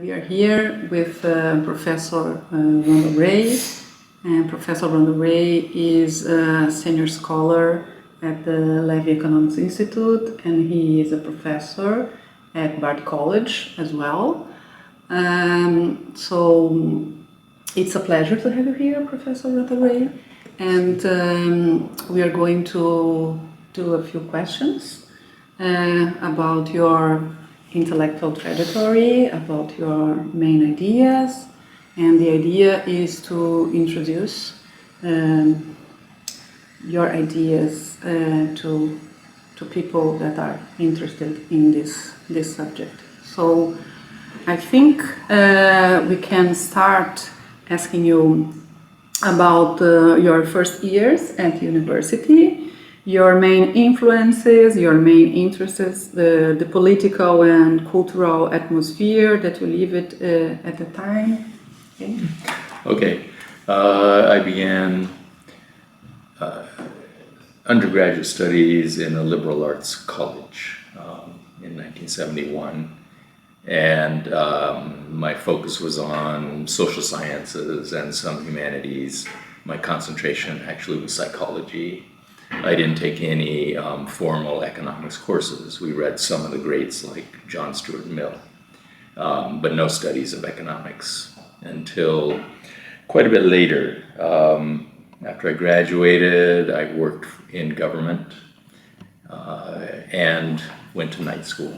We are here with Professor Randall Wray, and Professor Randall Wray is a senior scholar at the Levy Economics Institute, and he is a professor at Bard College as well. So it's a pleasure to have you here, Professor Randall Wray, and we are going to do a few questions about your intellectual trajectory, about your main ideas, and the idea is to introduce your ideas to people that are interested in this subject. So I think we can start asking you about your first years at university, your main influences, your main interests, the political and cultural atmosphere that you lived at the time. Okay. I began undergraduate studies in a liberal arts college in 1971, and my focus was on social sciences and some humanities. My concentration actually was psychology. I didn't take any formal economics courses. We read some of the greats like John Stuart Mill, but no studies of economics until quite a bit later. After I graduated, I worked in government and went to night school.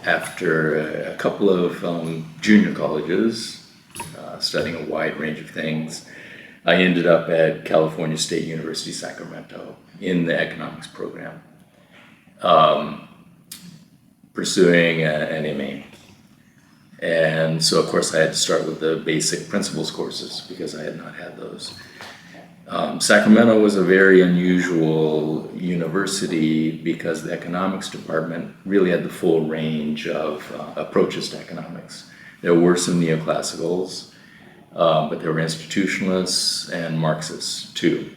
After a couple of junior colleges, studying a wide range of things, I ended up at California State University, Sacramento, in the economics program, pursuing an MA. And so, of course, I had to start with the basic principles courses because I had not had those. Sacramento was a very unusual university because the economics department really had the full range of approaches to economics. There were some neoclassicals, but there were institutionalists and Marxists too.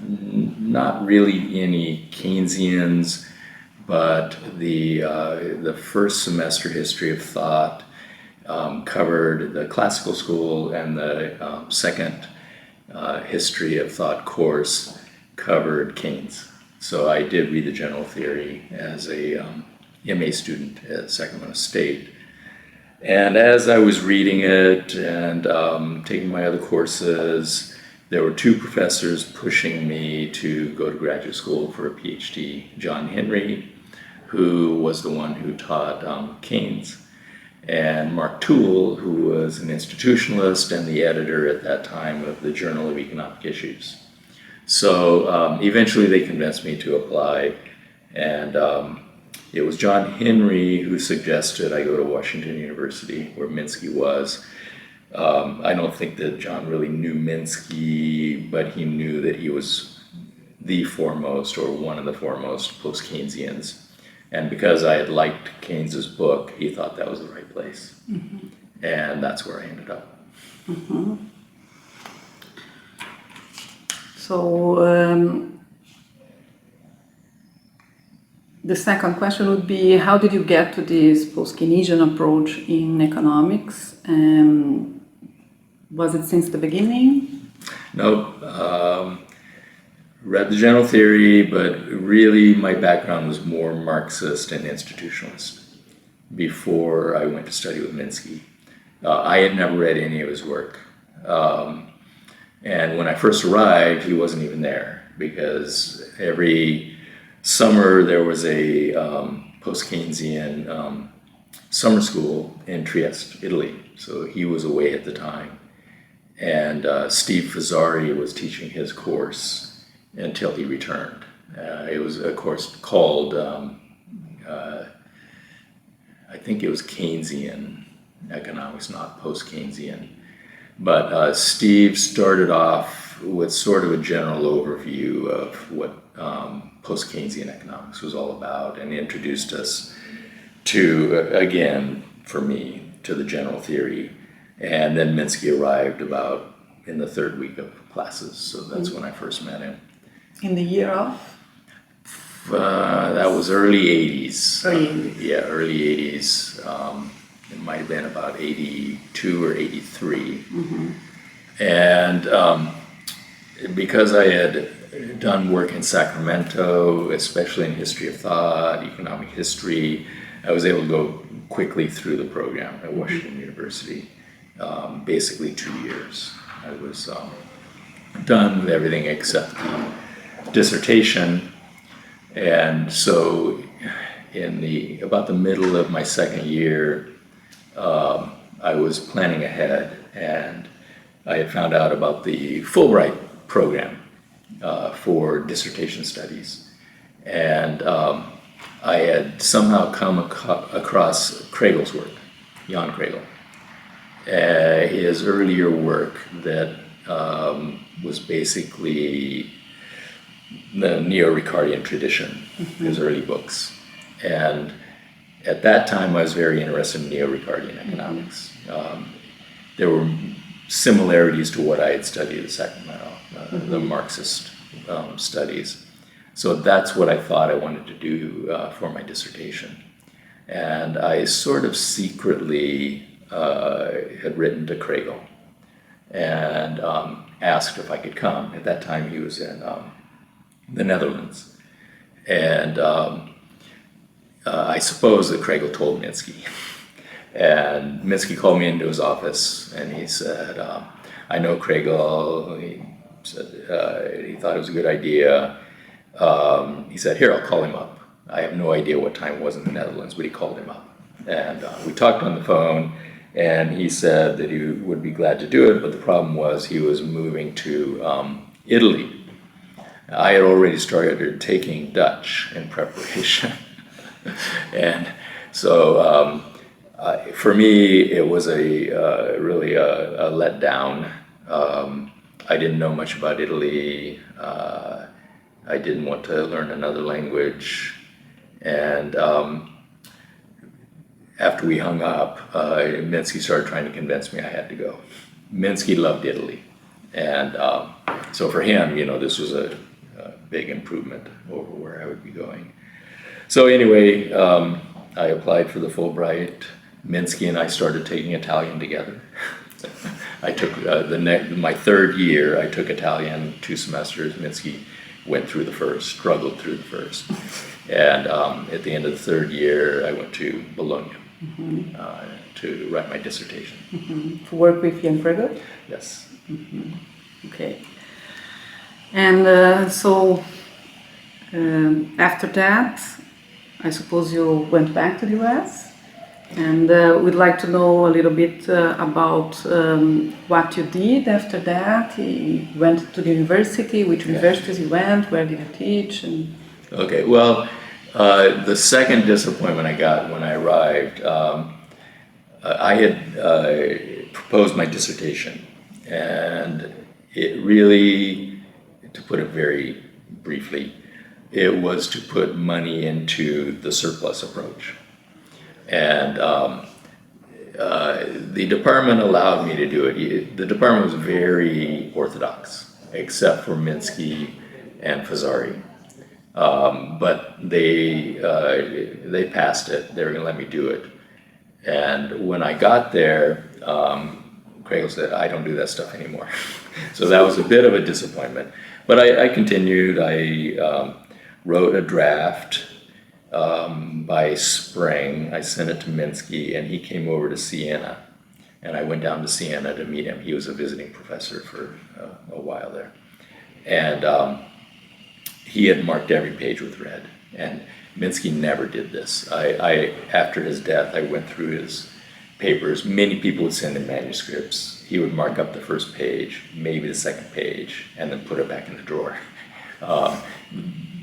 Not really any Keynesians, but the first semester history of thought covered the classical school, and the second history of thought course covered Keynes. So I did read the general theory as a MA student at Sacramento State. And as I was reading it and taking my other courses, there were two professors pushing me to go to graduate school for a PhD. John Henry, who was the one who taught Keynes, and Mark Toole, who was an institutionalist and the editor at that time of the Journal of Economic Issues. So eventually they convinced me to apply, and it was John Henry who suggested I go to Washington University, where Minsky was. I don't think that John really knew Minsky, but he knew that he was the foremost, or one of the foremost, post-Keynesians. And because I had liked Keynes's book, he thought that was the right place. Mm-hmm. And that's where I ended up. Mm-hmm. So the second question would be, how did you get to this post-Keynesian approach in economics? Was it since the beginning? No. Read the general theory, but really my background was more Marxist and institutionalist before I went to study with Minsky. I had never read any of his work. And when I first arrived, he wasn't even there, because every summer there was a post-Keynesian summer school in Trieste, Italy. So he was away at the time. And Steve Fazzari was teaching his course until he returned. It was a course called, I think it was Keynesian economics, not post-Keynesian. But Steve started off with sort of a general overview of what post-Keynesian economics was all about, and introduced us to, again, for me, to the general theory. And then Minsky arrived about in the third week of classes, so that's when I first met him. In the year of? That was early 80s. Early 80s. Yeah, early 80s. it might have been about 82 or 83. And because I had done work in Sacramento, especially in history of thought, economic history, I was able to go quickly through the program at Washington University. Basically 2 years. I was done with everything except the dissertation. And so in about the middle of my second year, I was planning ahead, and I had found out about the Fulbright program for dissertation studies. And I had somehow come across Kregel's work, Jan Kregel. His earlier work that was basically the Neo-Ricardian tradition, his early books. And at that time, I was very interested in Neo-Ricardian economics. There were similarities to what I had studied at Sacramento, the Marxist studies. So that's what I thought I wanted to do for my dissertation. And I sort of secretly had written to Kregel and asked if I could come. At that time, he was in the Netherlands. And I suppose that Kregel told Minsky. And Minsky called me into his office, and he said, I know Kregel. He said he thought it was a good idea. He said, here, I'll call him up. I have no idea what time it was in the Netherlands, but he called him up. And we talked on the phone, and he said that he would be glad to do it, but the problem was he was moving to Italy. I had already started taking Dutch in preparation. And so for me, it was really a letdown. I didn't know much about Italy. I didn't want to learn another language. And after we hung up, Minsky started trying to convince me I had to go. Minsky loved Italy. And so for him, this was a big improvement over where I would be going. So anyway, I applied for the Fulbright. Minsky and I started taking Italian together. I took my third year, I took Italian 2 semesters. Minsky went through the first, struggled through the first. And at the end of the third year, I went to Bologna to write my dissertation. To work with Jan Kregel? Yes. Okay. And after that, I suppose you went back to the US, and we'd like to know a little bit about what you did after that. You went to the university, which universities you went, where did you teach? Okay, well, the second disappointment I got when I arrived, I had proposed my dissertation, and it really, to put it very briefly, it was to put money into the surplus approach. And the department allowed me to do it. The department was very orthodox, except for Minsky and Fazari. But they passed it. They were going to let me do it. And when I got there, Kregel said, I don't do that stuff anymore. So that was a bit of a disappointment. But I continued. I wrote a draft. By spring, I sent it to Minsky, and he came over to Siena. And I went down to Siena to meet him. He was a visiting professor for a while there. And he had marked every page with red. And Minsky never did this. After his death, I went through his papers. Many people would send him manuscripts. He would mark up the first page, maybe the second page, and then put it back in the drawer.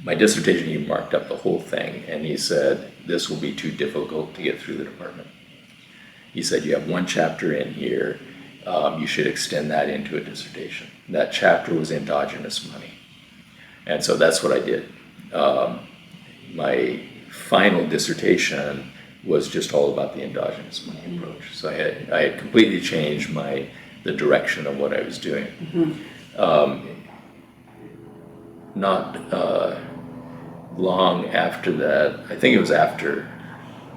My dissertation, he marked up the whole thing, and he said, this will be too difficult to get through the department. He said, you have one chapter in here, you should extend that into a dissertation. That chapter was endogenous money. And so that's what I did. My final dissertation was just all about the endogenous money approach. So I had completely changed the direction of what I was doing. Not long after that, I think it was after,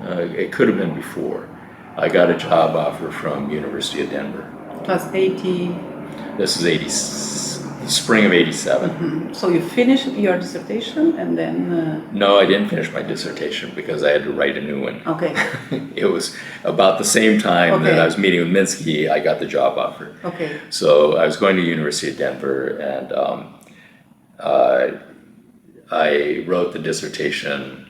it could have been before, I got a job offer from University of Denver. It was 80. This is spring of '87. So you finished your dissertation and then... No, I didn't finish my dissertation because I had to write a new one. Okay. It was about the same time that I was meeting with Minsky, I got the job offer. Okay. So I was going to University of Denver, and I wrote the dissertation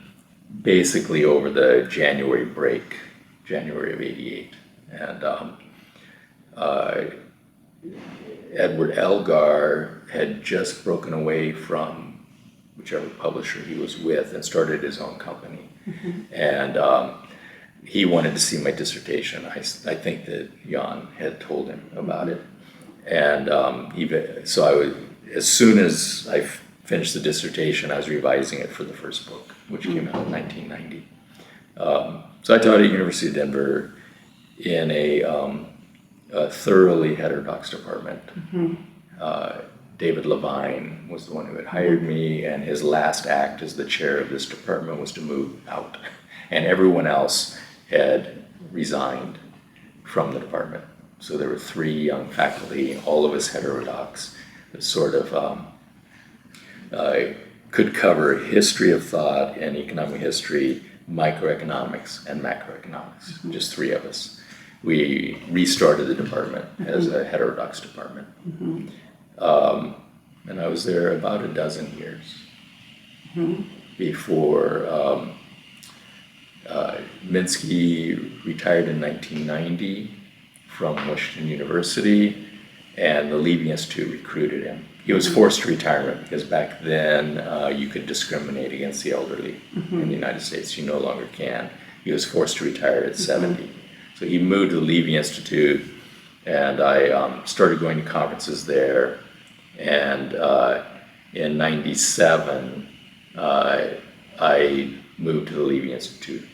basically over the January break, January of '88. And Edward Elgar had just broken away from whichever publisher he was with and started his own company. And he wanted to see my dissertation. I think that Jan had told him about it. And as soon as I finished the dissertation, I was revising it for the first book, which came out in 1990. So I taught at University of Denver in a thoroughly heterodox department. David Levine was the one who had hired me, and his last act as the chair of this department was to move out. And everyone else had resigned from the department. So there were 3 young faculty, all of us heterodox, that sort of could cover history of thought and economic history, microeconomics and macroeconomics, just 3 of us. We restarted the department as a heterodox department. And I was there about a dozen years before Minsky retired in 1990 from Washington University, and the Levy Institute recruited him. He was forced to retirement because back then you could discriminate against the elderly in the United States. You no longer can. He was forced to retire at 70. So he moved to the Levy Institute, and I started going to conferences there. And in '97, I moved to the Levy Institute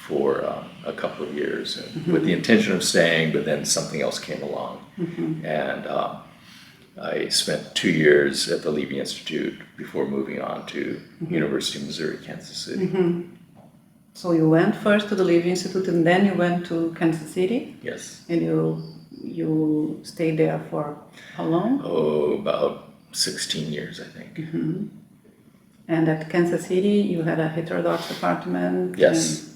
for a couple of years with the intention of staying, but then something else came along. And I spent 2 years at the Levy Institute before moving on to University of Missouri, Kansas City. So you went first to the Levy Institute and then you went to Kansas City? Yes. And you stayed there for how long? Oh, about 16 years, I think. And at Kansas City, you had a heterodox department? Yes.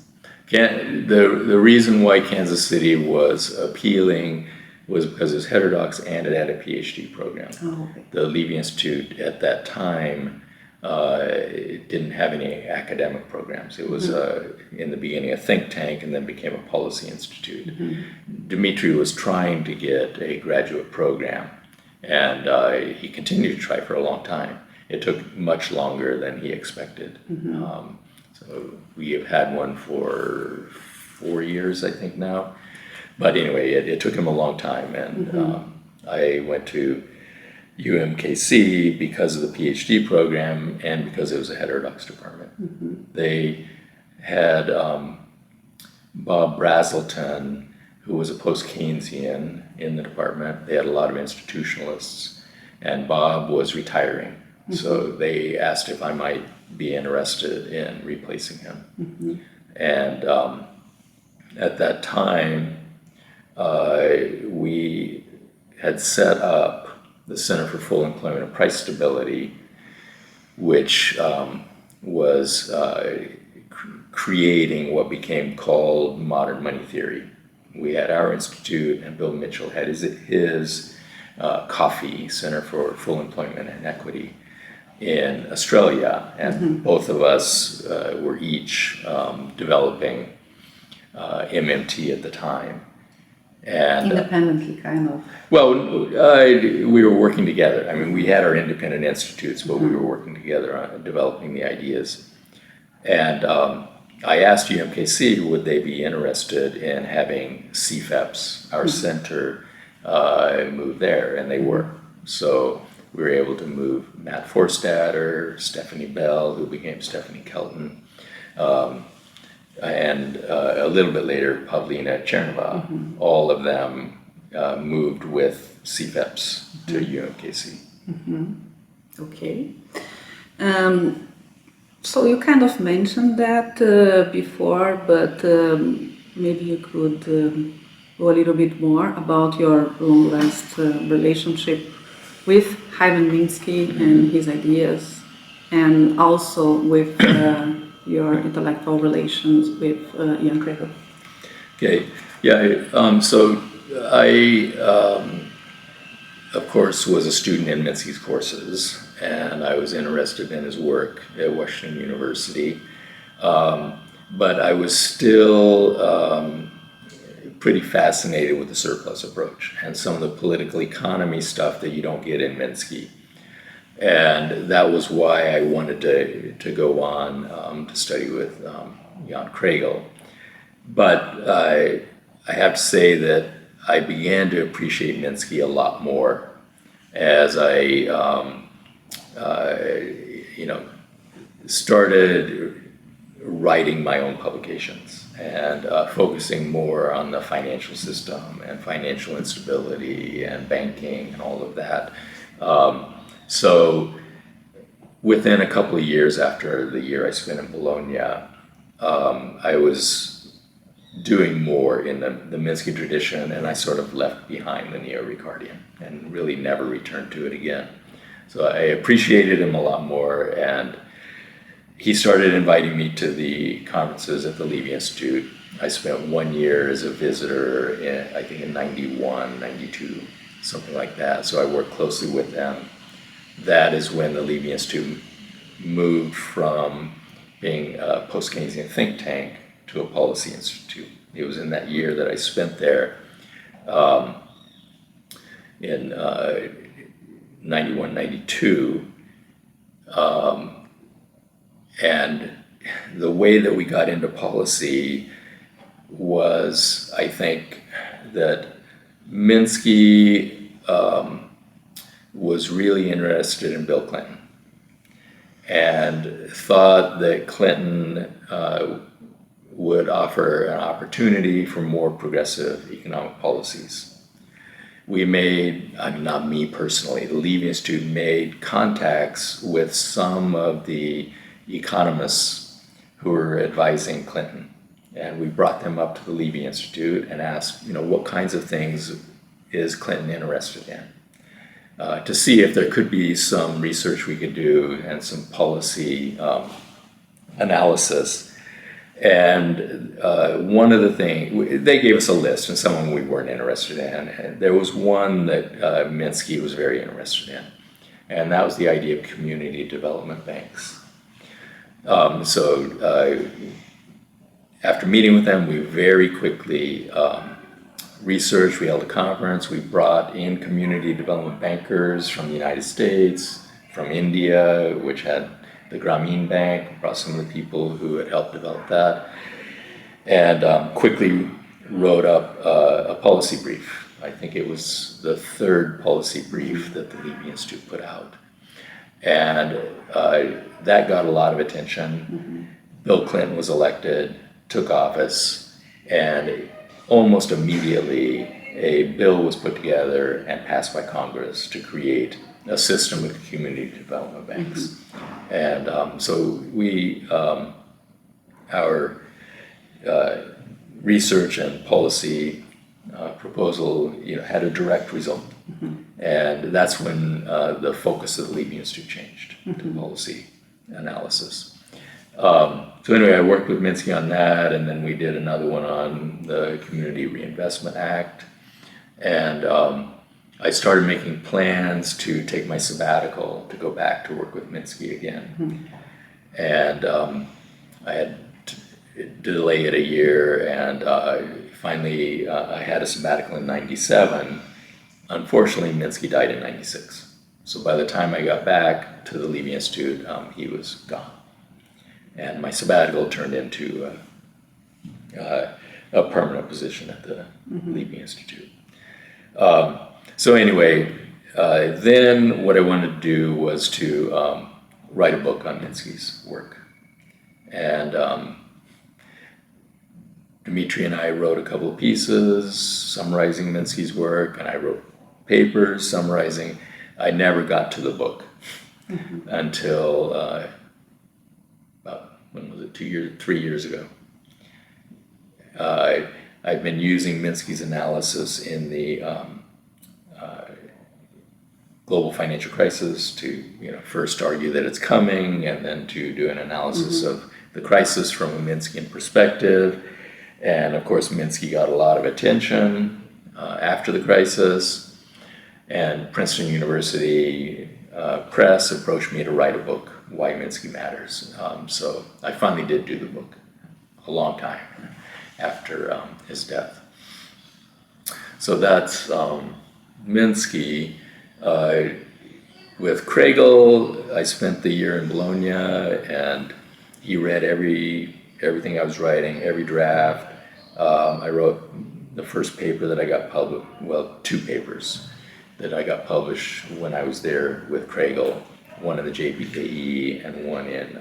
The reason why Kansas City was appealing was because it was heterodox and it had a PhD program. Oh, okay. The Levy Institute at that time it didn't have any academic programs. It was in the beginning a think tank and then became a policy institute. Dmitry was trying to get a graduate program, and he continued to try for a long time. It took much longer than he expected. So we have had one for 4 years, I think now. But anyway, it took him a long time, and I went to UMKC because of the PhD program and because it was a heterodox department. They had Bob Brazelton, who was a Post-Keynesian in the department. They had a lot of institutionalists, and Bob was retiring. So they asked if I might be interested in replacing him. And at that time, we had set up the Center for Full Employment and Price Stability, which was creating what became called modern money theory. We had our institute, and Bill Mitchell had his COFFEE, Center for Full Employment and Equity, in Australia, and both of us were each developing MMT at the time. And independently, kind of. Well, we were working together. I mean, we had our independent institutes, but we were working together on developing the ideas. And I asked UMKC, would they be interested in having CFEPS, our center, move there, and they were. So we were able to move Matt Forstater, Stephanie Bell, who became Stephanie Kelton, and a little bit later, Pavlina Chernova. All of them moved with CFEPS to UMKC. Okay. So you kind of mentioned that before, but maybe you could go a little bit more about your long-last relationship with Hyman Minsky and his ideas, and also with your intellectual relations with Jan Kregel. Okay, yeah, so I, of course, was a student in Minsky's courses, and I was interested in his work at Washington University. But I was still pretty fascinated with the surplus approach and some of the political economy stuff that you don't get in Minsky. And that was why I wanted to go on to study with Jan Kregel. But I have to say that I began to appreciate Minsky a lot more as I started writing my own publications and focusing more on the financial system and financial instability and banking and all of that. So within a couple of years after the year I spent in Bologna, I was doing more in the Minsky tradition, and I sort of left behind the Neo-Ricardian and really never returned to it again. So I appreciated him a lot more, and he started inviting me to the conferences at the Levy Institute. I spent 1 year as a visitor, I think in 91, 92, something like that. So I worked closely with them. That is when the Levy Institute moved from being a post-Keynesian think tank to a policy institute. It was in that year that I spent there in 91, 92. And the way that we got into policy was, I think, that Minsky was really interested in Bill Clinton and thought that Clinton would offer an opportunity for more progressive economic policies. We made, I mean, not me personally, the Levy Institute made contacts with some of the economists who were advising Clinton. And we brought them up to the Levy Institute and asked, what kinds of things is Clinton interested in? To see if there could be some research we could do and some policy analysis. And one of the things, they gave us a list, and some of them we weren't interested in. And there was one that Minsky was very interested in, and that was the idea of community development banks. So after meeting with them, we very quickly researched. We held a conference. We brought in community development bankers from the United States, from India, which had the Grameen Bank, brought some of the people who had helped develop that, and quickly wrote up a policy brief. I think it was the third policy brief that the Levy Institute put out. And that got a lot of attention. Mm-hmm. Bill Clinton was elected, took office, and almost immediately a bill was put together and passed by Congress to create a system of community development banks. Mm-hmm. And so we, our research and policy proposal, had a direct result. Mm-hmm. And that's when the focus of the Levy Institute changed to policy analysis. So anyway, I worked with Minsky on that, and then we did another one on the Community Reinvestment Act. And I started making plans to take my sabbatical to go back to work with Minsky again. Mm-hmm. And I had to delay it a year, and finally I had a sabbatical in 97. Unfortunately, Minsky died in 96. So by the time I got back to the Levy Institute, he was gone. And my sabbatical turned into a permanent position at the Levy Institute. So anyway, then what I wanted to do was to write a book on Minsky's work. And Dmitry and I wrote a couple of pieces summarizing Minsky's work, and I wrote papers summarizing. I never got to the book until about, when was it, 3 years ago. I've been using Minsky's analysis in the global financial crisis to first argue that it's coming, and then to do an analysis of the crisis from a Minskyan perspective. And of course, Minsky got a lot of attention after the crisis, and Princeton University Press approached me to write a book, Why Minsky Matters. So I finally did do the book a long time after his death. So that's Minsky. With Kregel, I spent the year in Bologna, and he read everything I was writing, every draft. I wrote the first paper that I got published, well, two papers that I got published when I was there with Kregel, one in the JPKE and one in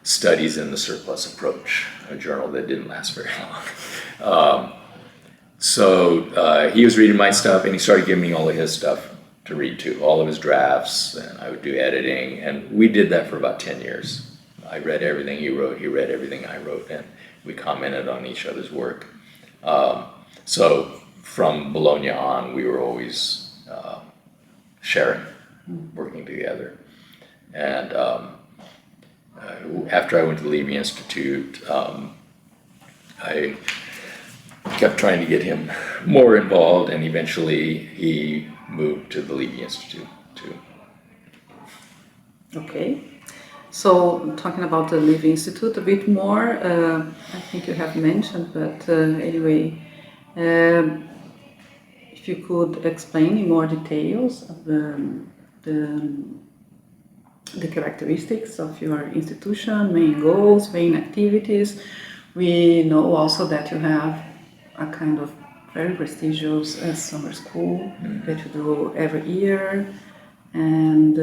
Studies in the Surplus Approach, a journal that didn't last very long. So he was reading my stuff, and he started giving me all of his stuff to read too, all of his drafts, and I would do editing, and we did that for about 10 years. I read everything he wrote, he read everything I wrote, and we commented on each other's work. So from Bologna on, we were always sharing, working together. And after I went to the Levy Institute, I kept trying to get him more involved, and eventually he moved to the Levy Institute too. Okay, so talking about the Levy Institute a bit more, I think you have mentioned, but anyway, if you could explain in more details of the characteristics of your institution, main goals, main activities. We know also that you have a kind of very prestigious summer school that you do every year, and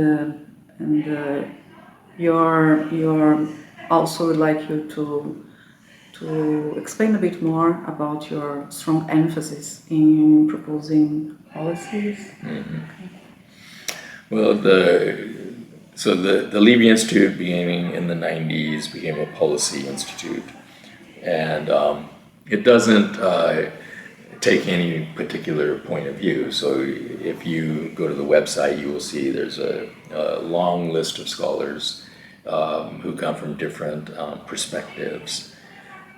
you're also would like you to explain a bit more about your strong emphasis in proposing policies. Mm-hmm. Well, the Levy Institute, beginning in the 90s, became a policy institute, and it doesn't take any particular point of view. So if you go to the website, you will see there's a long list of scholars who come from different perspectives.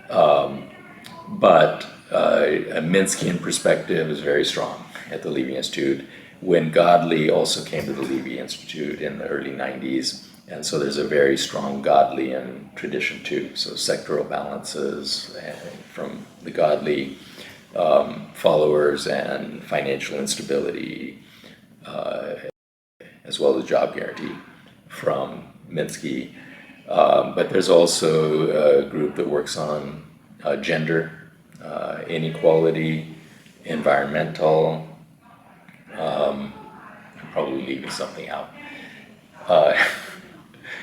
But a Minskyan perspective is very strong at the Levy Institute. When Godley also came to the Levy Institute in the early 90s, and so there's a very strong Godleyan tradition too. So sectoral balances from the Godley followers, and financial instability, as well as job guarantee from Minsky. But there's also a group that works on gender, inequality, environmental. I'm probably leaving something out.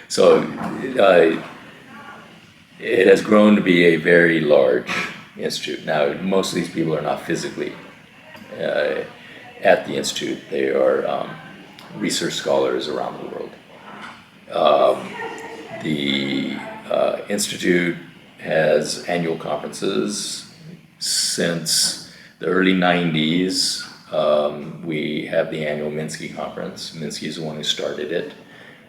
So it has grown to be a very large institute. Now, most of these people are not physically at the institute. They are research scholars around the world. The institute has annual conferences since the early 90s. We have the annual Minsky conference. Minsky is the one who started it,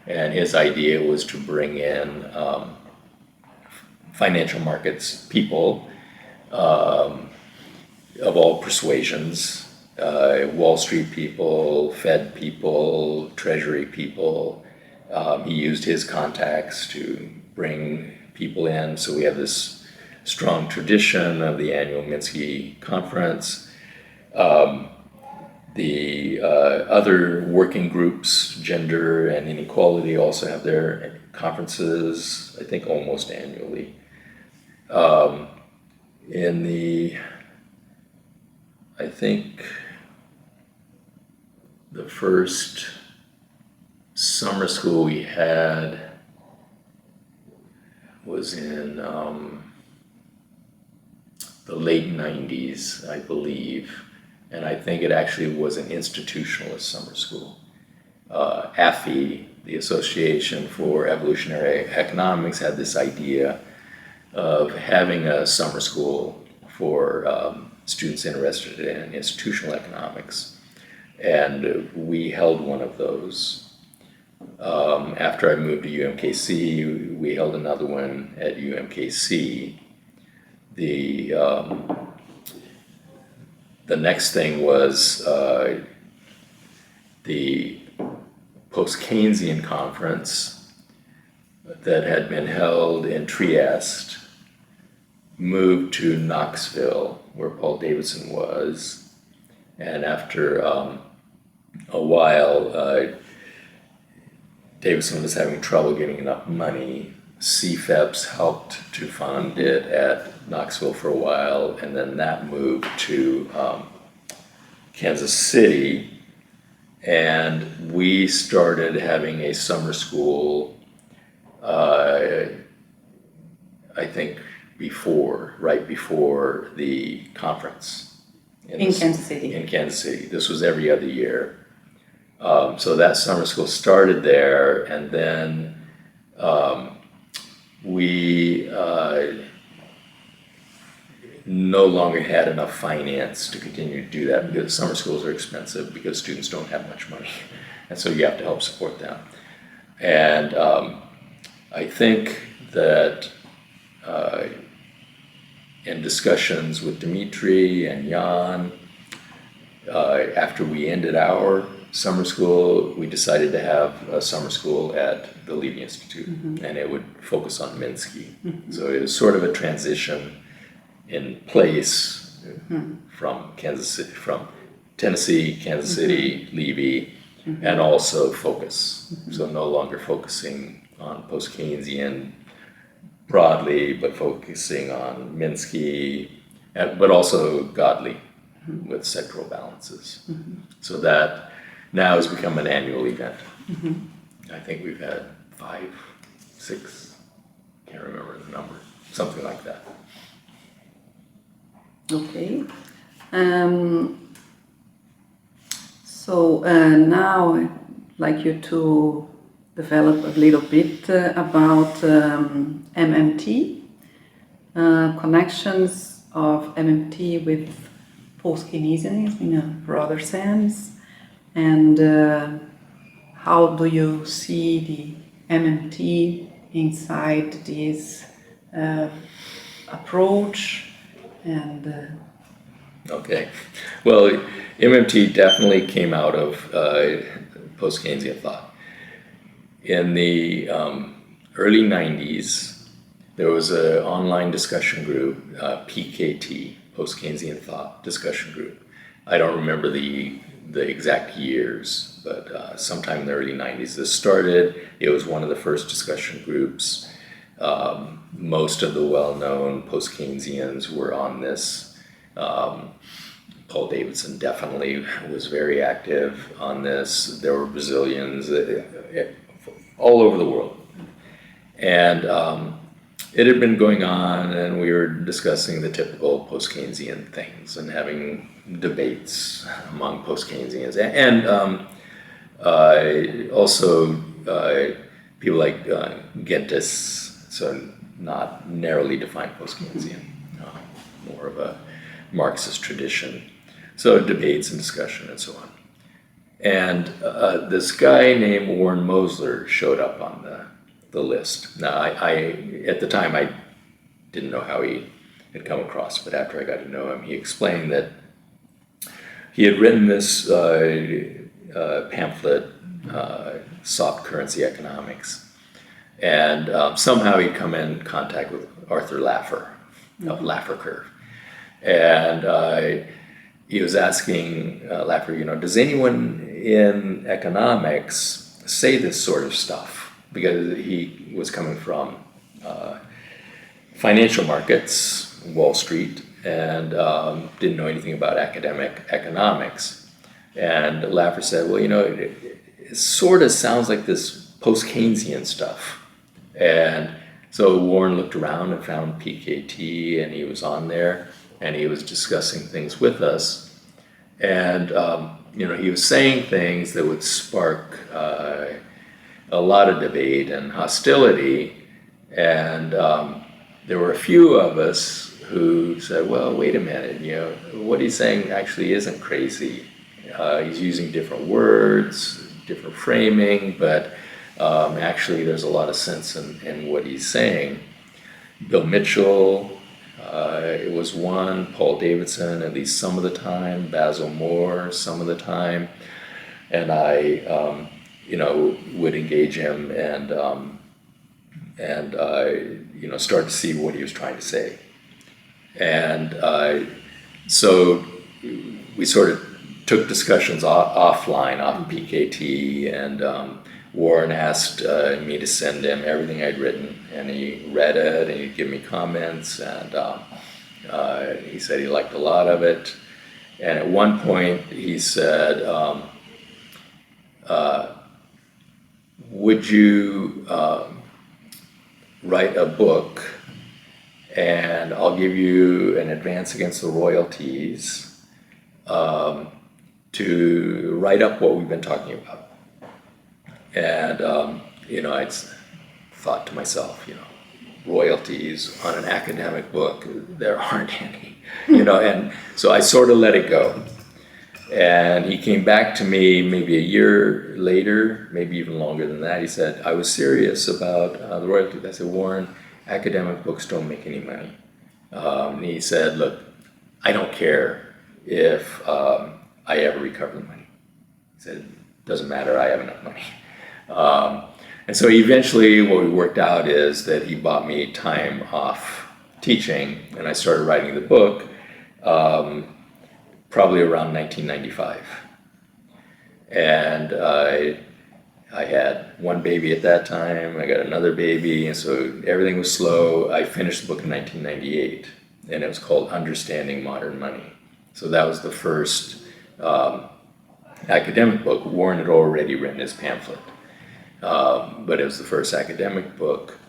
and his idea was to bring in financial markets people of all persuasions, Wall Street people, Fed people, Treasury people. He used his contacts to bring people in, so we have this strong tradition of the annual Minsky conference. The other working groups, gender and inequality, also have their conferences, I think almost annually. I think the first summer school we had was in the late 90s, I believe, and I think it actually was an institutionalist summer school. AFI, the Association for Evolutionary Economics, had this idea of having a summer school for students interested in institutional economics. And we held one of those. After I moved to UMKC, we held another one at UMKC. The next thing was the Post-Keynesian conference that had been held in Trieste, moved to Knoxville, where Paul Davidson was, and after a while, Davidson was having trouble getting enough money. CFEPS helped to fund it at Knoxville for a while, and then that moved to Kansas City, and we started having a summer school, I think right before the conference. In Kansas City. In Kansas City. This was every other year. So that summer school started there, and then we no longer had enough finance to continue to do that, because summer schools are expensive because students don't have much money, and so you have to help support them. And I think that in discussions with Dimitri and Jan, after we ended our summer school, we decided to have a summer school at the Levy Institute, and it would focus on Minsky. So it was sort of a transition in place from Tennessee, Kansas City, Levy, and also focus. So no longer focusing on Post-Keynesian broadly, but focusing on Minsky, but also Godley with sectoral balances. So that now has become an annual event. I think we've had 5, 6, can't remember the number, something like that. Okay. So now I'd like you to develop a little bit about MMT, connections of MMT with Post-Keynesianism in a broader sense, and how do you see the MMT inside this approach? And okay, well, MMT definitely came out of post-Keynesian thought. In the early 90s, there was an online discussion group, PKT, Post-Keynesian Thought Discussion Group. I don't remember the exact years, but sometime in the early 90s this started. It was one of the first discussion groups. Most of the well-known post-Keynesians were on this. Paul Davidson definitely was very active on this. There were Brazilians all over the world. And it had been going on, and we were discussing the typical post-Keynesian things and having debates among post-Keynesians. And also people like Gentes, so not narrowly defined post-Keynesian, more of a Marxist tradition. So debates and discussion and so on. And this guy named Warren Mosler showed up on the list. Now, I at the time, I didn't know how he had come across, but after I got to know him, he explained that he had written this pamphlet, Soft Currency Economics, and somehow he'd come in contact with Arthur Laffer of Laffer Curve. And he was asking Laffer, does anyone in economics say this sort of stuff? Because he was coming from financial markets, Wall Street, and didn't know anything about academic economics. And Laffer said, well, it sort of sounds like this post-Keynesian stuff. And so Warren looked around and found PKT, and he was on there, and he was discussing things with us. And, he was saying things that would spark a lot of debate and hostility. And there were a few of us who said, well, wait a minute, what he's saying actually isn't crazy. He's using different words, different framing, but actually there's a lot of sense in what he's saying. Bill Mitchell, it was one, Paul Davidson, at least some of the time, Basil Moore, some of the time, and I, would engage him and start to see what he was trying to say. And so we sort of took discussions offline, off PKT, and Warren asked me to send him everything I'd written, and he read it, and he'd give me comments, and he said he liked a lot of it. And at one point he said, would you write a book, and I'll give you an advance against the royalties to write up what we've been talking about. And, I'd thought to myself, royalties on an academic book, there aren't any, and so I sort of let it go. And he came back to me maybe a year later, maybe even longer than that. He said, I was serious about the royalties. I said, Warren, academic books don't make any money. And he said, look, I don't care if I ever recover the money. He said, it doesn't matter, I have enough money. And so eventually what we worked out is that he bought me time off teaching, and I started writing the book probably around 1995. And I had one baby at that time, I got another baby, and so everything was slow. I finished the book in 1998, and it was called Understanding Modern Money. So that was the first academic book. Warren had already written his pamphlet. But it was the first academic book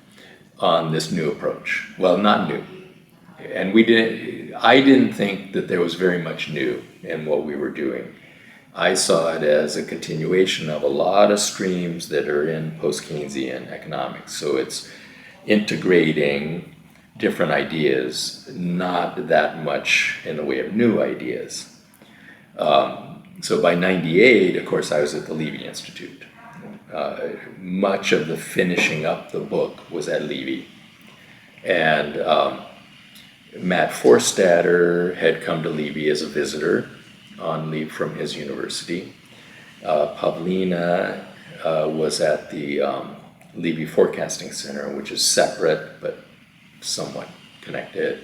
on this new approach. Well, not new. And I didn't think that there was very much new in what we were doing. I saw it as a continuation of a lot of streams that are in post-Keynesian economics. So it's integrating different ideas, not that much in the way of new ideas. So by 98, of course, I was at the Levy Institute. Much of the finishing up the book was at Levy. And Matt Forstater had come to Levy as a visitor on leave from his university. Pavlina was at the Levy Forecasting Center, which is separate but somewhat connected.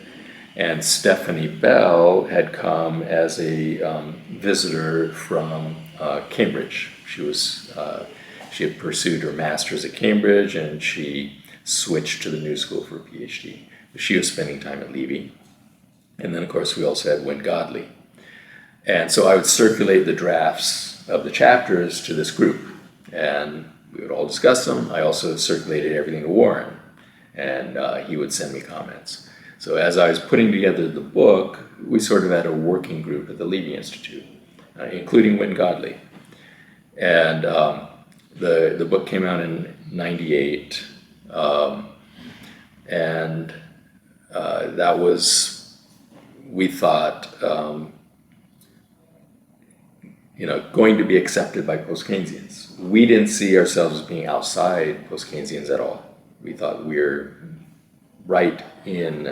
And Stephanie Bell had come as a visitor from Cambridge. She had pursued her master's at Cambridge, and she switched to the New School for a PhD. She was spending time at Levy. And then, of course, we also had Wynne Godley. And so I would circulate the drafts of the chapters to this group, and we would all discuss them. I also circulated everything to Warren, and he would send me comments. So as I was putting together the book, we sort of had a working group at the Levy Institute, including Wynne Godley. And the book came out in 98, and that was, we thought, going to be accepted by post-Keynesians. We didn't see ourselves as being outside post-Keynesians at all. We thought we were right in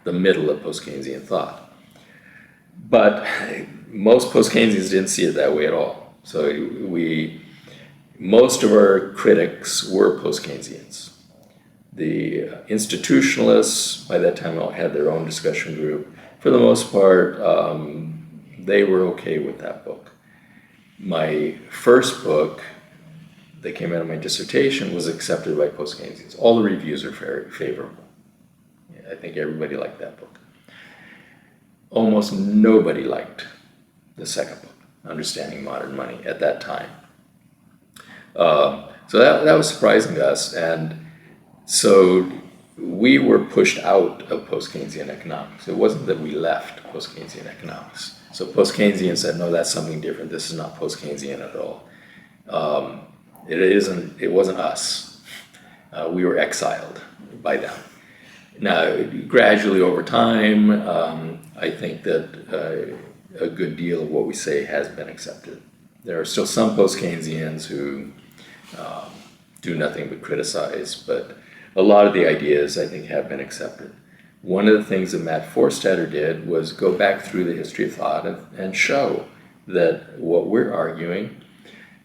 the middle of post-Keynesian thought. But most post-Keynesians didn't see it that way at all. So most of our critics were post-Keynesians. The institutionalists, by that time, all had their own discussion group. For the most part, they were okay with that book. My first book that came out of my dissertation was accepted by post-Keynesians. All the reviews are very favorable. I think everybody liked that book. Almost nobody liked the second book, Understanding Modern Money, at that time. So that was surprising to us, and so we were pushed out of post-Keynesian economics. It wasn't that we left post-Keynesian economics. So post-Keynesian said, no, that's something different. This is not post-Keynesian at all. It wasn't us. We were exiled by them. Now, gradually over time, I think that a good deal of what we say has been accepted. There are still some post-Keynesians who do nothing but criticize, but a lot of the ideas, I think, have been accepted. One of the things that Matt Forstater did was go back through the history of thought and show that what we're arguing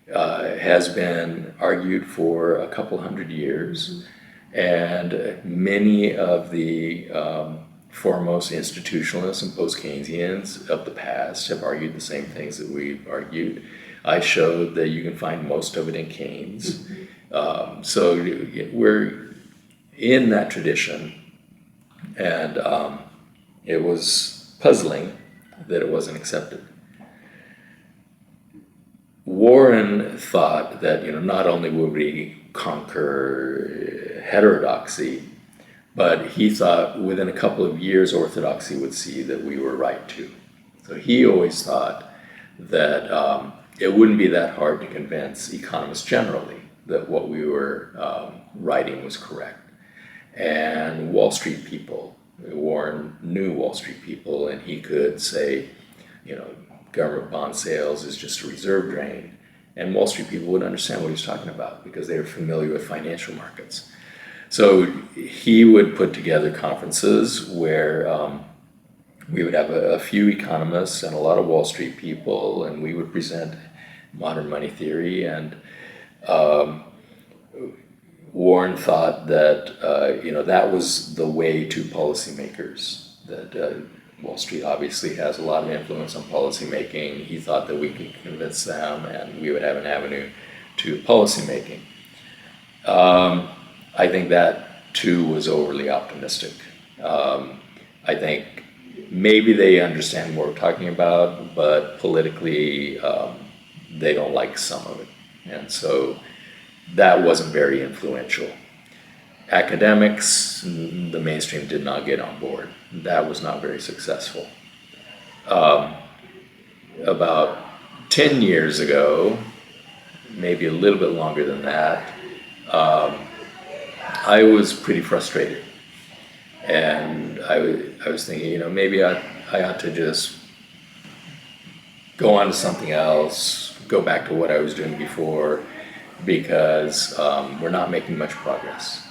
has been argued for a couple hundred years, and many of the foremost institutionalists and post-Keynesians of the past have argued the same things that we've argued. I showed that you can find most of it in Keynes. So we're in that tradition, and it was puzzling that it wasn't accepted. Warren thought that not only would we conquer heterodoxy, but he thought within a couple of years orthodoxy would see that we were right too. So he always thought that it wouldn't be that hard to convince economists generally that what we were writing was correct. And Wall Street people, Warren knew Wall Street people, and he could say, government bond sales is just a reserve drain. And Wall Street people would understand what he's talking about because they were familiar with financial markets. So he would put together conferences where we would have a few economists and a lot of Wall Street people, and we would present modern money theory. And Warren thought that that was the way to policymakers, that Wall Street obviously has a lot of influence on policy making. He thought that we could convince them and we would have an avenue to policy making. I think that too was overly optimistic. I think maybe they understand what we're talking about, but politically they don't like some of it. And so that wasn't very influential. Academics, the mainstream did not get on board. That was not very successful. About 10 years ago, maybe a little bit longer than that, I was pretty frustrated. And I was thinking, maybe I ought to just go on to something else, go back to what I was doing before, because we're not making much progress,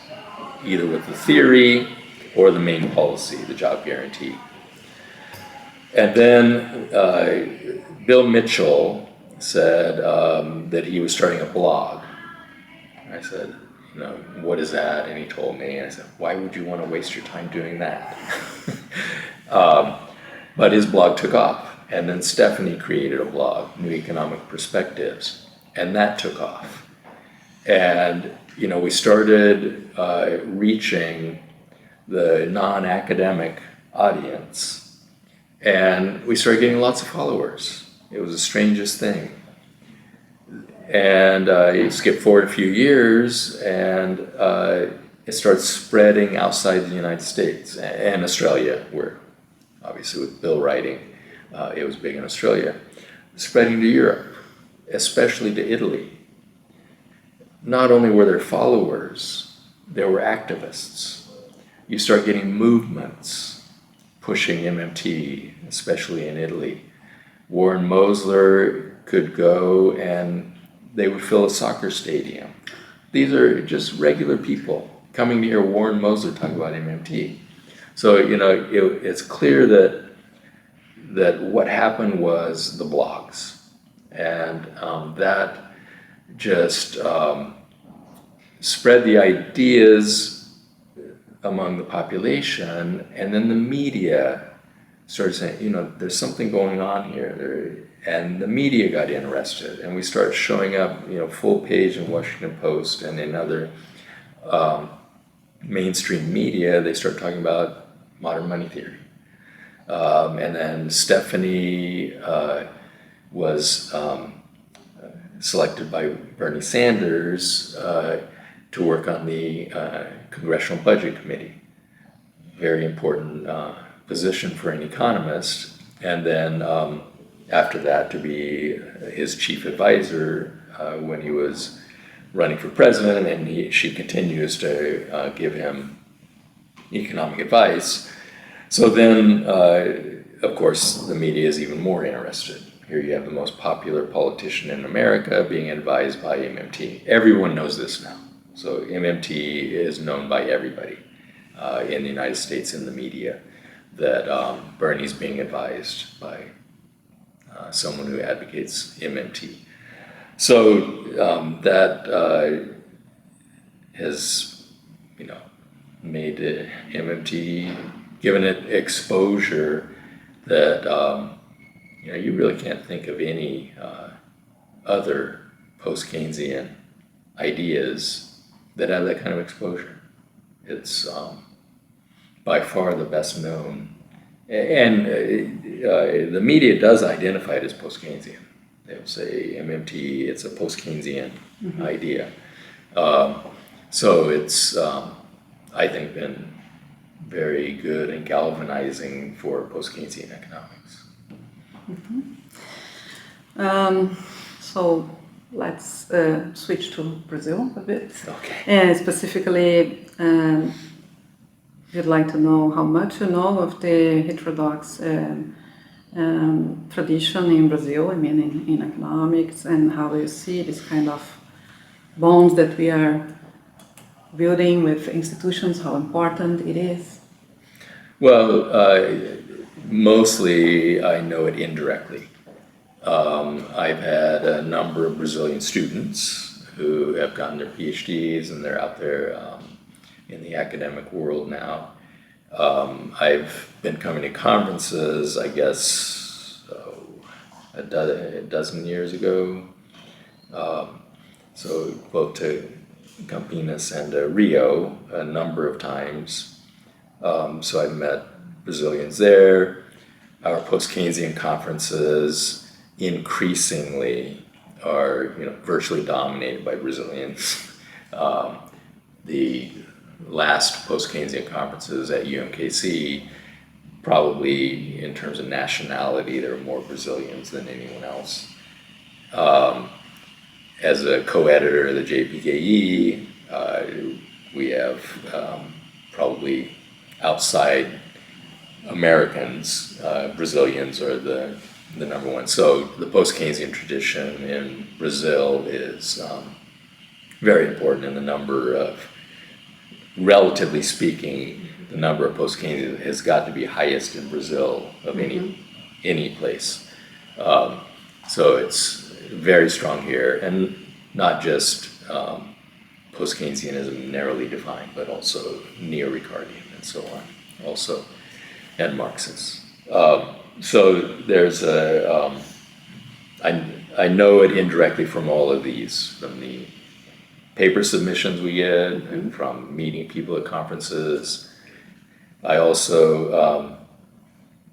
either with the theory or the main policy, the job guarantee. And then Bill Mitchell said that he was starting a blog. I said, what is that? And he told me, and I said, why would you want to waste your time doing that? But his blog took off. And then Stephanie created a blog, New Economic Perspectives, and that took off. And, we started reaching the non-academic audience, and we started getting lots of followers. It was the strangest thing. And you skip forward a few years, and it starts spreading outside the United States and Australia, where obviously with Bill writing, it was big in Australia, spreading to Europe, especially to Italy. Not only were there followers, there were activists. You start getting movements pushing MMT, especially in Italy. Warren Mosler could go and they would fill a soccer stadium. These are just regular people coming to hear Warren Mosler talk about MMT. So, it's clear that what happened was the blogs. And that just spread the ideas among the population, and then the media started saying, there's something going on here. And the media got interested, and we started showing up, full page in Washington Post and in other mainstream media. They started talking about modern money theory. And then Stephanie was selected by Bernie Sanders to work on the Congressional Budget Committee. Very important position for an economist. And then after that, to be his chief advisor when he was running for president, and she continues to give him economic advice. So then, of course, the media is even more interested. Here you have the most popular politician in America being advised by MMT. Everyone knows this now. So MMT is known by everybody in the United States in the media, that Bernie's being advised by someone who advocates MMT. So that has, made MMT, given it exposure that you really can't think of any other post-Keynesian ideas that have that kind of exposure. It's by far the best known, and the media does identify it as post-Keynesian. They'll say MMT, it's a post-Keynesian idea. So it's, I think, been very good and galvanizing for post-Keynesian economics. So let's switch to Brazil a bit. Okay. And specifically, we'd like to know how much you know of the heterodox tradition in Brazil, in economics, and how you see this kind of bonds that we are building with institutions, how important it is? Well, mostly I know it indirectly. I've had a number of Brazilian students who have gotten their PhDs and they're out there in the academic world now. I've been coming to conferences, I guess, a dozen years ago. So both to Campinas and Rio a number of times. So I've met Brazilians there. Our post-Keynesian conferences increasingly are virtually dominated by Brazilians. The last post-Keynesian conferences at UMKC, probably in terms of nationality, there are more Brazilians than anyone else. As a co-editor of the JPKE, we have probably outside Americans, Brazilians are the number one. So the post-Keynesian tradition in Brazil is very important, and the number of, relatively speaking, the number of post-Keynesians has got to be highest in Brazil of any place. So it's very strong here, and not just post-Keynesianism narrowly defined, but also neo-Ricardian and so on, also, and Marxist. So there's I know it indirectly from all of these, from the paper submissions we get and from meeting people at conferences. I also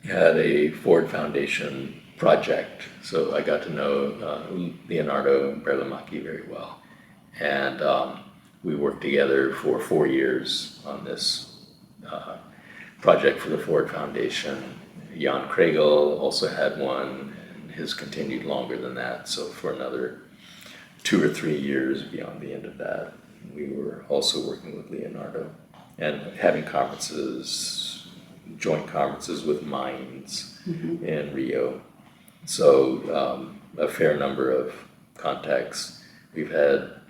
had a Ford Foundation project, so I got to know Leonardo Berlamacchi very well, and we worked together for 4 years on this project for the Ford Foundation. Jan Kregel also had one, and his continued longer than that, so for another 2 or 3 years beyond the end of that. We were also working with Leonardo and having conferences, joint conferences with Minds in Rio. So a fair number of contacts. We've had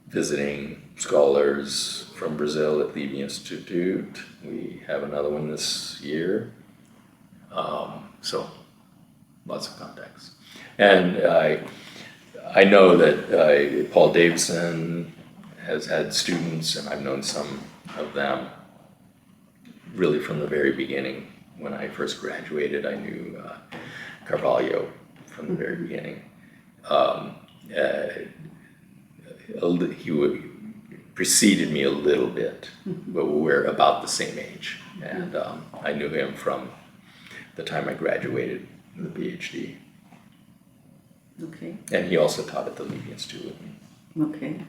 visiting scholars from Brazil at Levy Institute. We have another one this year. So lots of contacts. And I know that Paul Davidson has had students, and I've known some of them really from the very beginning. When I first graduated, I knew Carvalho from the very beginning. He preceded me a little bit, but we're about the same age. And I knew him from the time I graduated the PhD. Okay. And he also taught at the Levy Institute with me. Okay.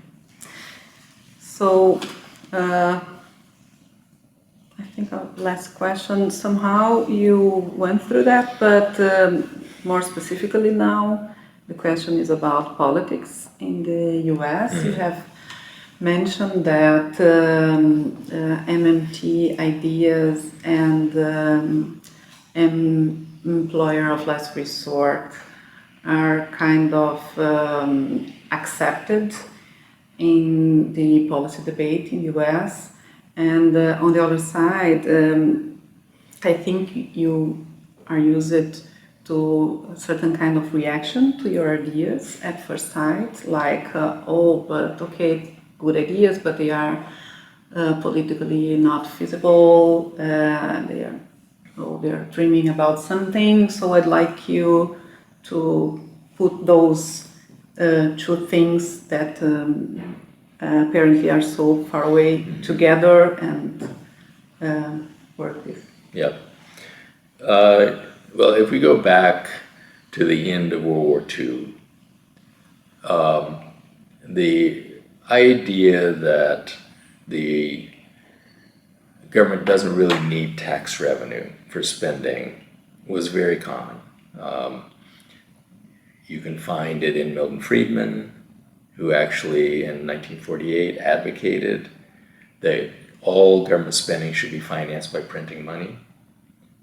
So, I think our last question, somehow you went through that, but more specifically now, the question is about politics in the US. You have mentioned that MMT ideas and employer of last resort are kind of accepted in the policy debate in the US. And on the other side, I think you are used to a certain kind of reaction to your ideas at first sight, like, oh, but okay, good ideas, but they are politically not feasible, they're dreaming about something, so I'd like you to put those two things that apparently are so far away together and work with. Yep. Well, if we go back to the end of World War II, the idea that the government doesn't really need tax revenue for spending was very common. You can find it in Milton Friedman, who actually in 1948 advocated that all government spending should be financed by printing money.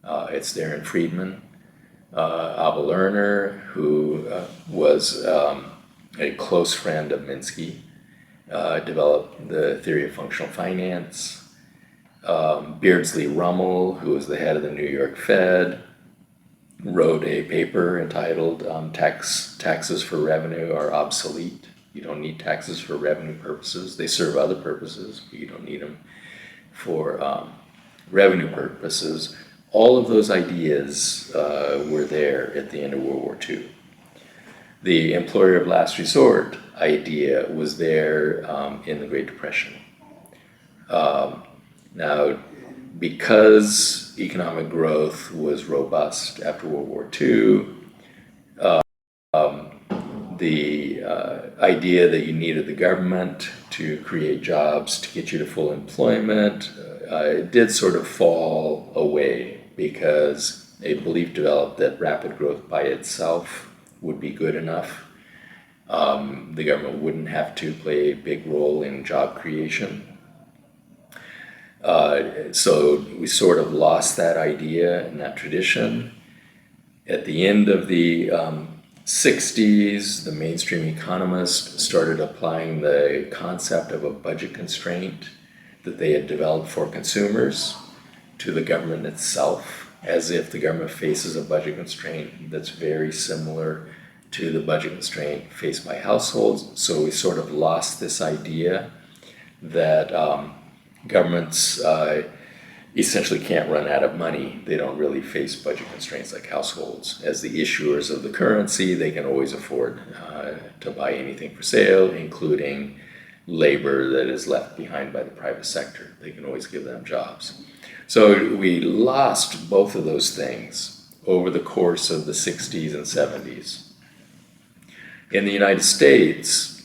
It's there in Friedman. Abel Lerner, who was a close friend of Minsky, developed the theory of functional finance. Beardsley Rummel, who was the head of the New York Fed, wrote a paper entitled Taxes for Revenue Are Obsolete. You don't need taxes for revenue purposes. They serve other purposes, but you don't need them for revenue purposes. All of those ideas were there at the end of World War II. The employer of last resort idea was there in the Great Depression. Now, because economic growth was robust after World War II, the idea that you needed the government to create jobs to get you to full employment did sort of fall away, because a belief developed that rapid growth by itself would be good enough. The government wouldn't have to play a big role in job creation. So we sort of lost that idea and that tradition. At the end of the 60s, the mainstream economists started applying the concept of a budget constraint that they had developed for consumers to the government itself, as if the government faces a budget constraint that's very similar to the budget constraint faced by households. So we sort of lost this idea that governments essentially can't run out of money. They don't really face budget constraints like households. As the issuers of the currency, they can always afford to buy anything for sale, including labor that is left behind by the private sector. They can always give them jobs. So we lost both of those things over the course of the 60s and 70s. In the United States,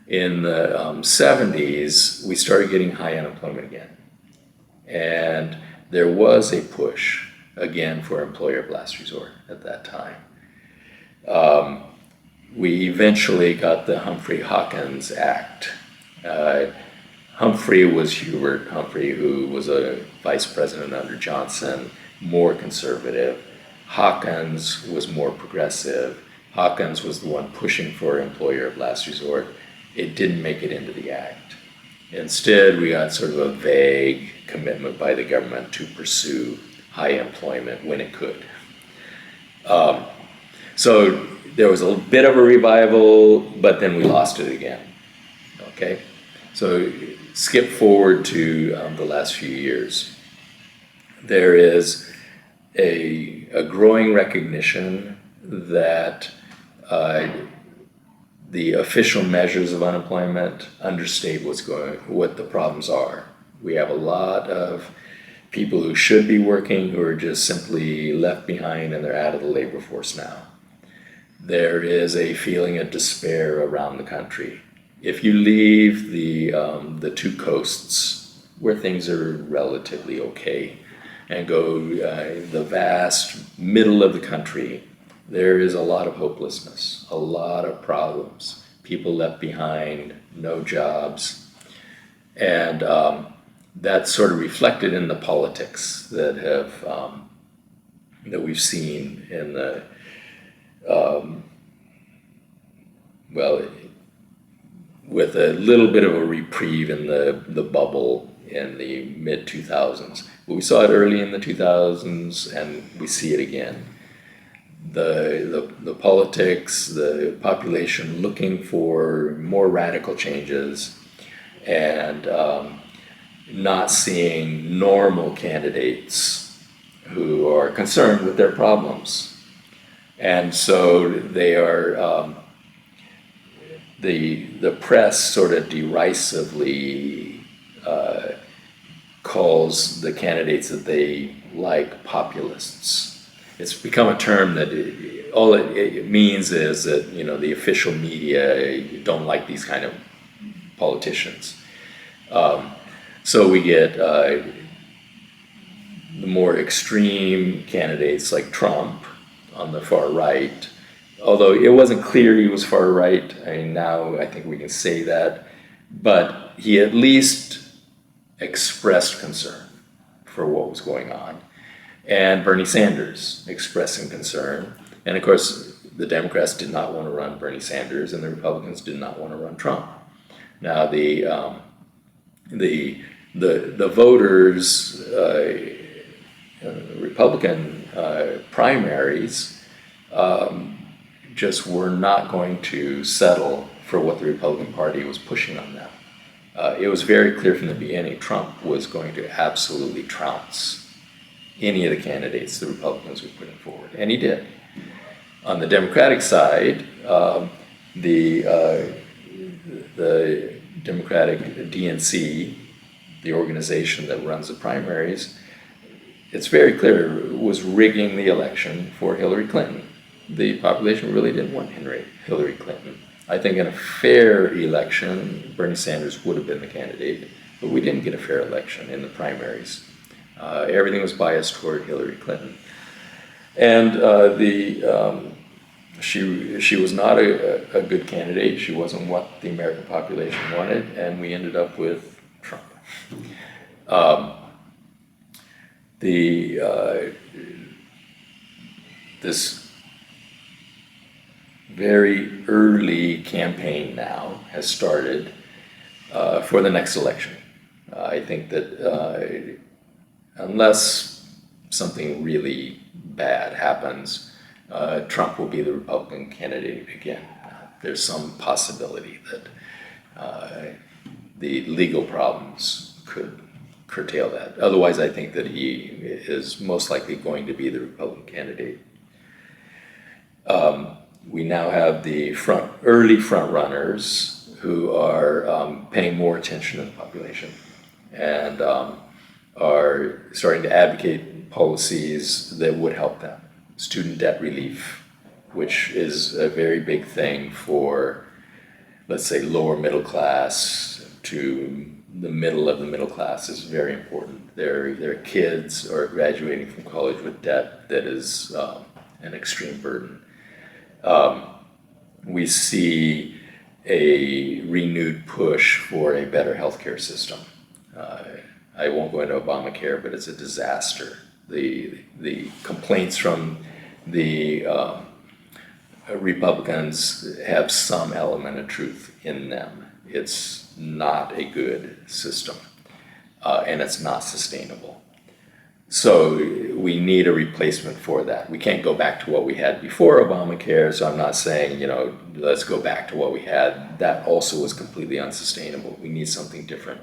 in the 70s, we started getting high unemployment again. And there was a push, again, for employer of last resort at that time. We eventually got the Humphrey-Hawkins Act. Humphrey was Hubert Humphrey, who was a vice president under Johnson, more conservative. Hawkins was more progressive. Hawkins was the one pushing for employer of last resort. It didn't make it into the act. Instead, we got sort of a vague commitment by the government to pursue high employment when it could. So there was a bit of a revival, but then we lost it again. Okay? So skip forward to the last few years. There is a growing recognition that the official measures of unemployment understate what the problems are. We have a lot of people who should be working who are just simply left behind, and they're out of the labor force now. There is a feeling of despair around the country. If you leave the two coasts where things are relatively okay and go the vast middle of the country, there is a lot of hopelessness, a lot of problems, people left behind, no jobs. And that's sort of reflected in the politics that that we've seen in the with a little bit of a reprieve in the bubble in the mid 2000s. But we saw it early in the 2000s, and we see it again. The politics, the population looking for more radical changes, and not seeing normal candidates who are concerned with their problems. And so they are, the press sort of derisively calls the candidates that they like populists. It's become a term that all it means is that, you know, the official media don't like these kind of politicians. So we get the more extreme candidates like Trump on the far right, although it wasn't clear he was far right. I mean, now I think we can say that, but he at least expressed concern for what was going on. And Bernie Sanders expressing concern. And of course, the Democrats did not want to run Bernie Sanders, and the Republicans did not want to run Trump. Now the voters, Republican primaries, just were not going to settle for what the Republican Party was pushing on them. It was very clear from the beginning Trump was going to absolutely trounce any of the candidates the Republicans were putting forward, and he did. On the Democratic side, the Democratic DNC, the organization that runs the primaries, it's very clear, was rigging the election for Hillary Clinton. The population really didn't want Hillary Clinton. I think in a fair election, Bernie Sanders would have been the candidate, but we didn't get a fair election in the primaries. Everything was biased toward Hillary Clinton. And she was not a good candidate. She wasn't what the American population wanted, and we ended up with Trump. This very early campaign now has started for the next election. I think that unless something really bad happens, Trump will be the Republican candidate again. There's some possibility that the legal problems could curtail that. Otherwise, I think that he is most likely going to be the Republican candidate. We now have the early front runners who are paying more attention to the population and are starting to advocate policies that would help them. Student debt relief, which is a very big thing for, let's say, lower middle class to the middle of the middle class, is very important. Their kids are graduating from college with debt that is an extreme burden. We see a renewed push for a better healthcare system. I won't go into Obamacare, but it's a disaster. The complaints from the Republicans have some element of truth in them. It's not a good system, and it's not sustainable. So we need a replacement for that. We can't go back to what we had before Obamacare, so I'm not saying, let's go back to what we had. That also was completely unsustainable. We need something different.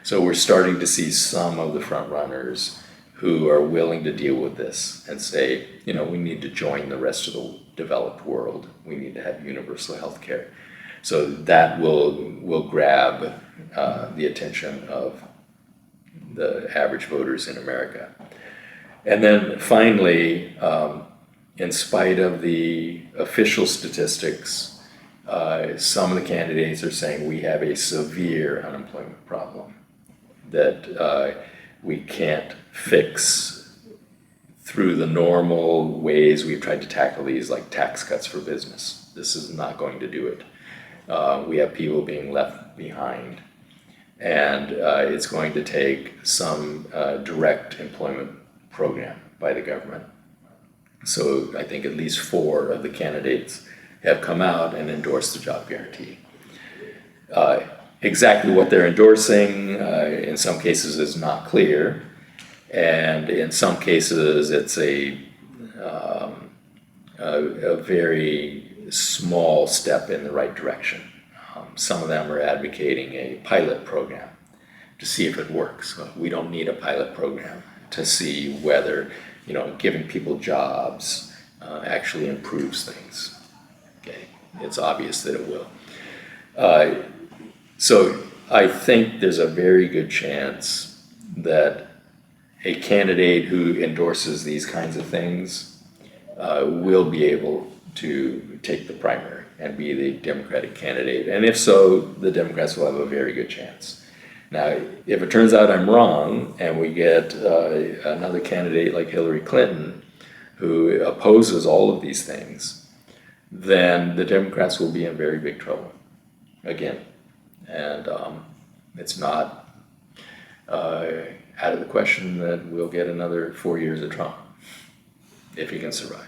So we're starting to see some of the front runners who are willing to deal with this and say, we need to join the rest of the developed world. We need to have universal health care. So that will grab the attention of the average voters in America. And then finally, in spite of the official statistics, some of the candidates are saying we have a severe unemployment problem that we can't fix through the normal ways we've tried to tackle these, like tax cuts for business. This is not going to do it. We have people being left behind. And it's going to take some direct employment program by the government. So I think at least 4 of the candidates have come out and endorsed the job guarantee. Exactly what they're endorsing in some cases is not clear, and in some cases it's a very small step in the right direction. Some of them are advocating a pilot program to see if it works. We don't need a pilot program to see whether, giving people jobs actually improves things. Okay, it's obvious that it will. So I think there's a very good chance that a candidate who endorses these kinds of things will be able to take the primary and be the Democratic candidate. And if so, the Democrats will have a very good chance. Now, if it turns out I'm wrong and we get another candidate like Hillary Clinton who opposes all of these things, then the Democrats will be in very big trouble again. And it's not out of the question that we'll get another 4 years of Trump, if he can survive.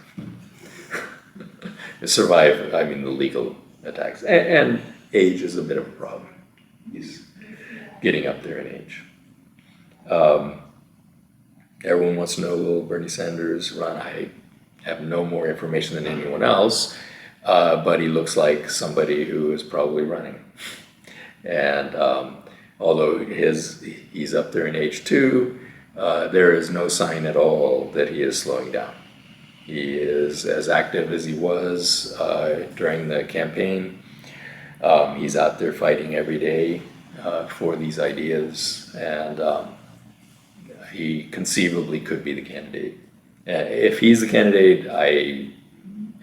Survive, I mean the legal attacks. And age is a bit of a problem. He's getting up there in age. Everyone wants to know, will Bernie Sanders run? I have no more information than anyone else, but he looks like somebody who is probably running. And although he's up there in age too, there is no sign at all that he is slowing down. He is as active as he was during the campaign. He's out there fighting every day for these ideas, and he conceivably could be the candidate. If he's the candidate, I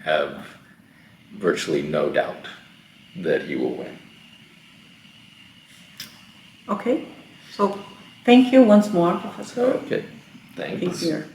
have virtually no doubt that he will win. Okay, so thank you once more, Professor. Okay, thanks. Being here.